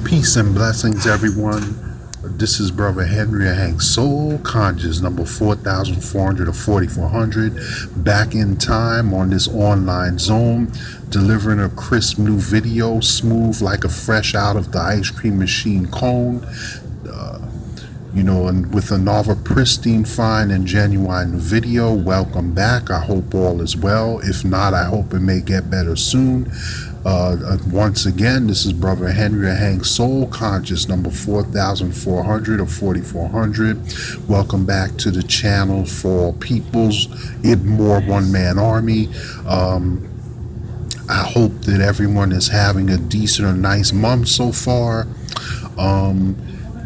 Peace and blessings, everyone. This is Brother Henry Hank Soul Conscious, number 4400 or 4400, back in time on this online zone, delivering a crisp new video, smooth like a fresh out of the ice cream machine cone. And with another pristine, fine, and genuine video. Welcome back. I hope all is well. If not, I hope it may get better soon. Once again, this is Brother Henry Hank Soul Conscious, number 4400 or 4400. Welcome back to the channel for People's Idmore One-Man Army. I hope that everyone is having a decent or nice month so far.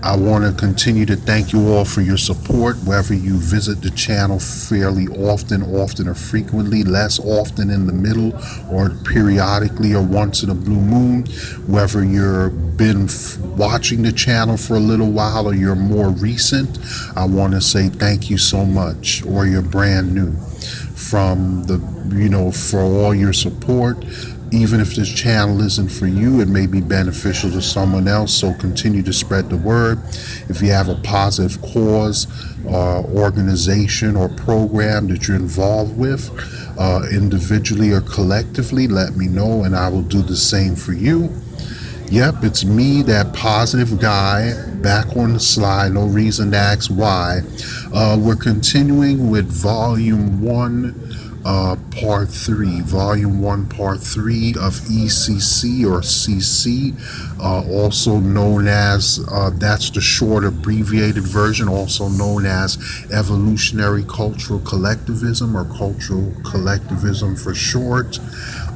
I want to continue to thank you all for your support, whether you visit the channel fairly often or frequently, less often in the middle, or periodically or once in a blue moon, whether you've been watching the channel for a little while or you're more recent. I want to say thank you so much, or you're brand new, for all your support. Even if this channel isn't for you, it may be beneficial to someone else, so continue to spread the word. If you have a positive cause, organization, or program that you're involved with, individually or collectively, let me know and I will do the same for you. Yep, it's me, that positive guy, back on the slide. No reason to ask why. We're continuing with Volume 1, Part 3, Volume 1, Part 3 of ECC or CC, also known as, that's the short abbreviated version, also known as Evolutionary Cultural Collectivism, or Cultural Collectivism for short.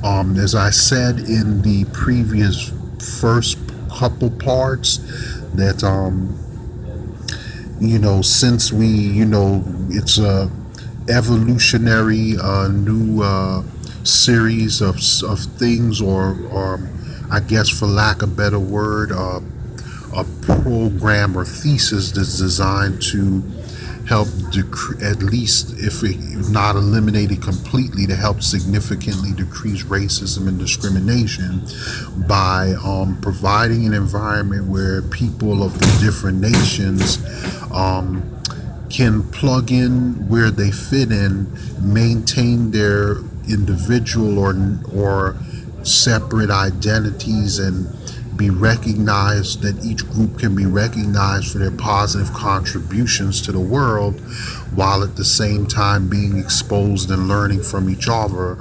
As I said in the previous first couple parts, that since it's a evolutionary new series of things, or I guess, for lack of a better word, a program or thesis that's designed to help at least, if not eliminate it completely, to help significantly decrease racism and discrimination by providing an environment where people of the different nations can plug in where they fit in, maintain their individual or separate identities, and be recognized, that each group can be recognized for their positive contributions to the world, while at the same time being exposed and learning from each other,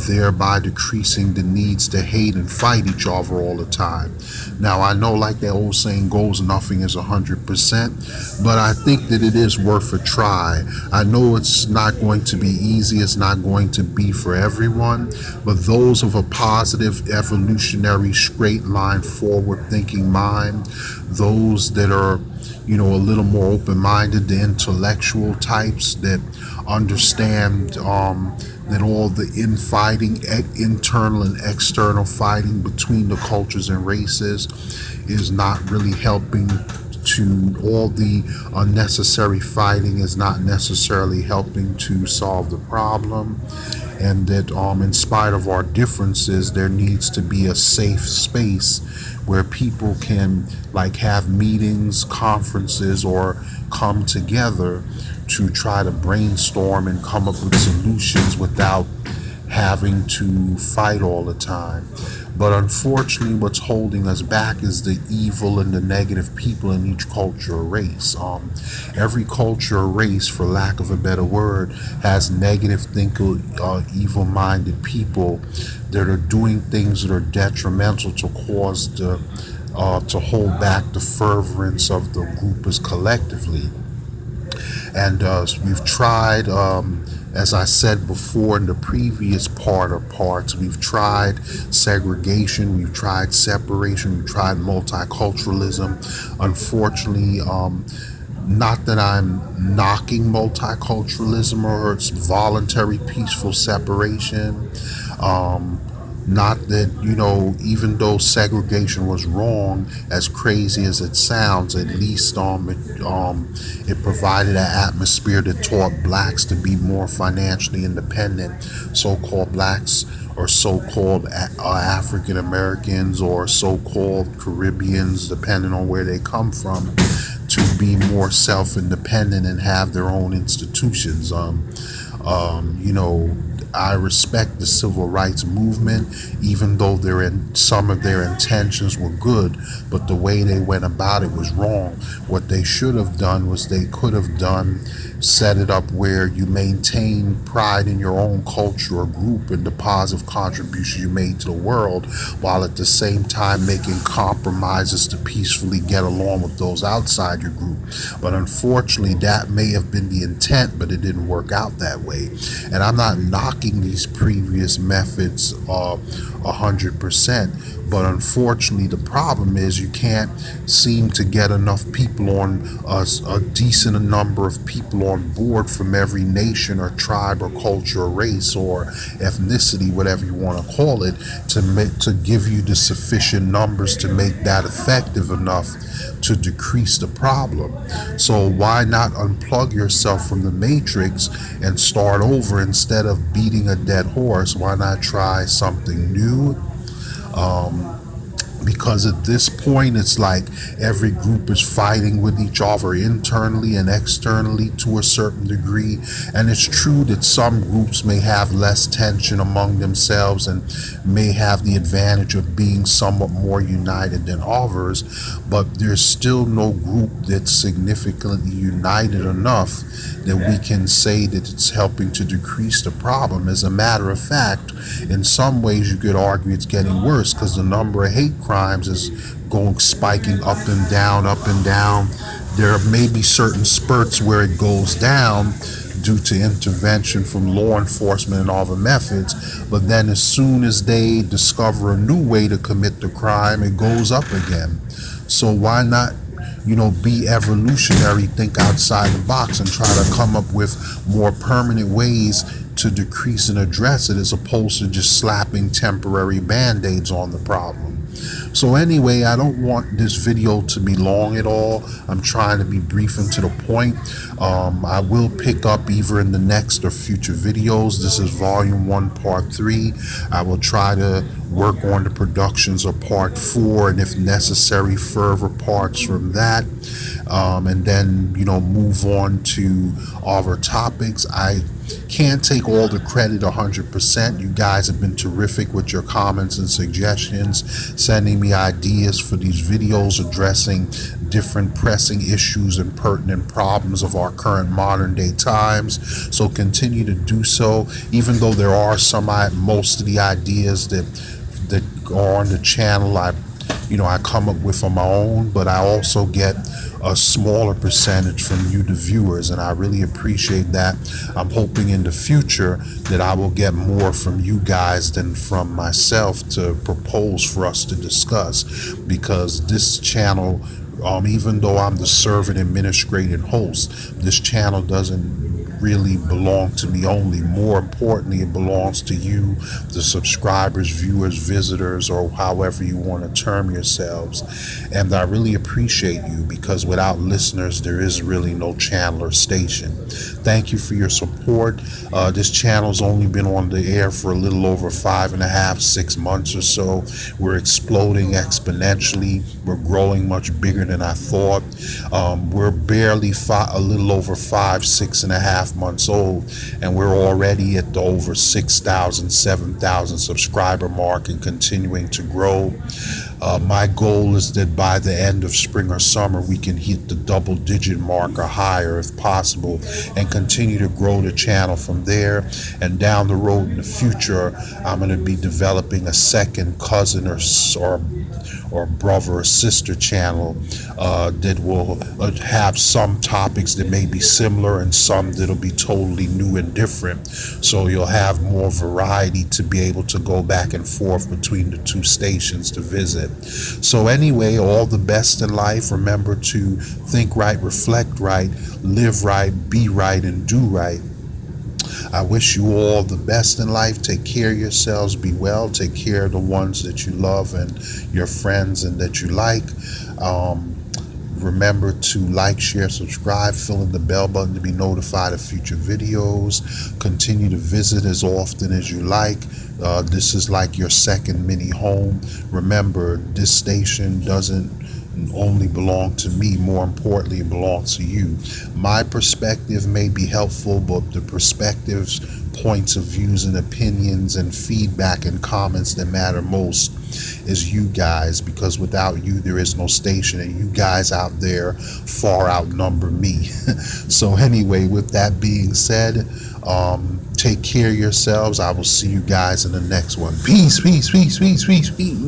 thereby decreasing the needs to hate and fight each other all the time. Now, I know, like that old saying goes, nothing is 100%, but I think that it is worth a try. I know it's not going to be easy, it's not going to be for everyone, but those of a positive, evolutionary, straight line, forward-thinking mind, those that are a little more open-minded, the intellectual types that understand that all the infighting, internal and external fighting between the cultures and races, is not really helping to, all the unnecessary fighting is not necessarily helping to solve the problem, and that in spite of our differences, there needs to be a safe space where people can have meetings, conferences, or come together to try to brainstorm and come up with solutions without having to fight all the time. But unfortunately, what's holding us back is the evil and the negative people in each culture or race. Every culture or race, for lack of a better word, has negative thinking, evil-minded people that are doing things that are detrimental to cause to hold back the furtherance of the group as collectively. And we've tried, as I said before in the previous parts, we've tried segregation, we've tried separation, we've tried multiculturalism. Unfortunately, not that I'm knocking multiculturalism or its voluntary peaceful separation. Not that, even though segregation was wrong, as crazy as it sounds, at least it provided an atmosphere that taught blacks to be more financially independent. So-called blacks or so-called African Americans or so-called Caribbeans, depending on where they come from, to be more self-independent and have their own institutions. You know, I respect the civil rights movement, even though some of their intentions were good, but the way they went about it was wrong. What they should have done was they could have set it up where you maintain pride in your own culture or group and the positive contribution you made to the world, while at the same time making compromises to peacefully get along with those outside your group. But unfortunately, that may have been the intent, but it didn't work out that way. And I'm not knocking these previous methods 100%, but unfortunately the problem is you can't seem to get enough people on a decent number of people on board from every nation or tribe or culture or race or ethnicity, whatever you want to call it, to give you the sufficient numbers to make that effective enough to decrease the problem. So why not unplug yourself from the matrix and start over instead of beating a dead horse? Why not try something new? Because at this point it's like every group is fighting with each other internally and externally to a certain degree. And it's true that some groups may have less tension among themselves and may have the advantage of being somewhat more united than others, but there's still no group that's significantly united enough that we can say that it's helping to decrease the problem. As a matter of fact, in some ways you could argue it's getting worse, because the number of hate crimes is going spiking up and down, up and down. There may be certain spurts where it goes down due to intervention from law enforcement and other methods, but then as soon as they discover a new way to commit the crime, it goes up again. So why not, be evolutionary, think outside the box, and try to come up with more permanent ways to decrease and address it, as opposed to just slapping temporary band-aids on the problem. So anyway, I don't want this video to be long at all. I'm trying to be brief and to the point. I will pick up either in the next or future videos. This is volume 1, part 3. I will try to work on the productions of part 4, and if necessary, further parts from that. And then, move on to other topics. I can't take all the credit 100%. You guys have been terrific with your comments and suggestions, sending me ideas for these videos addressing different pressing issues and pertinent problems of our current modern day times. So continue to do so, even though there are most of the ideas that are on the channel I come up with on my own, but I also get a smaller percentage from you, the viewers, and I really appreciate that. I'm hoping in the future that I will get more from you guys than from myself to propose for us to discuss, because this channel, even though I'm the servant, administrator, and host, this channel doesn't really belong to me only. More importantly, it belongs to you, the subscribers, viewers, visitors, or however you want to term yourselves. And I really appreciate you, because without listeners, there is really no channel or station. Thank you for your support. This channel's only been on the air for a little over 5.5, 6 months or so. We're exploding exponentially. We're growing much bigger than I thought. We're barely a little over 5, 6.5 months old, and we're already at the over 6,000, 7,000 subscriber mark and continuing to grow. My goal is that by the end of spring or summer, we can hit the double-digit mark or higher if possible, and continue to grow the channel from there. And down the road in the future, I'm going to be developing a second cousin or brother or sister channel that will have some topics that may be similar and some that'll be totally new and different. So you'll have more variety to be able to go back and forth between the two stations to visit. So anyway, all the best in life. Remember to think right, reflect right, live right, be right, and do right. I wish you all the best in life. Take care of yourselves. Be well. Take care of the ones that you love and your friends and that you like. Remember to like, share, subscribe, fill in the bell button to be notified of future videos. Continue to visit as often as you like. This is like your second mini home. Remember, this station doesn't only belong to me. More importantly, it belongs to you. My perspective may be helpful, but the perspectives, points of views and opinions and feedback and comments that matter most is you guys, because without you there is no station, and you guys out there far outnumber me. So anyway, with that being said, take care of yourselves. I will see you guys in the next one. Peace, peace, peace, peace, peace, peace.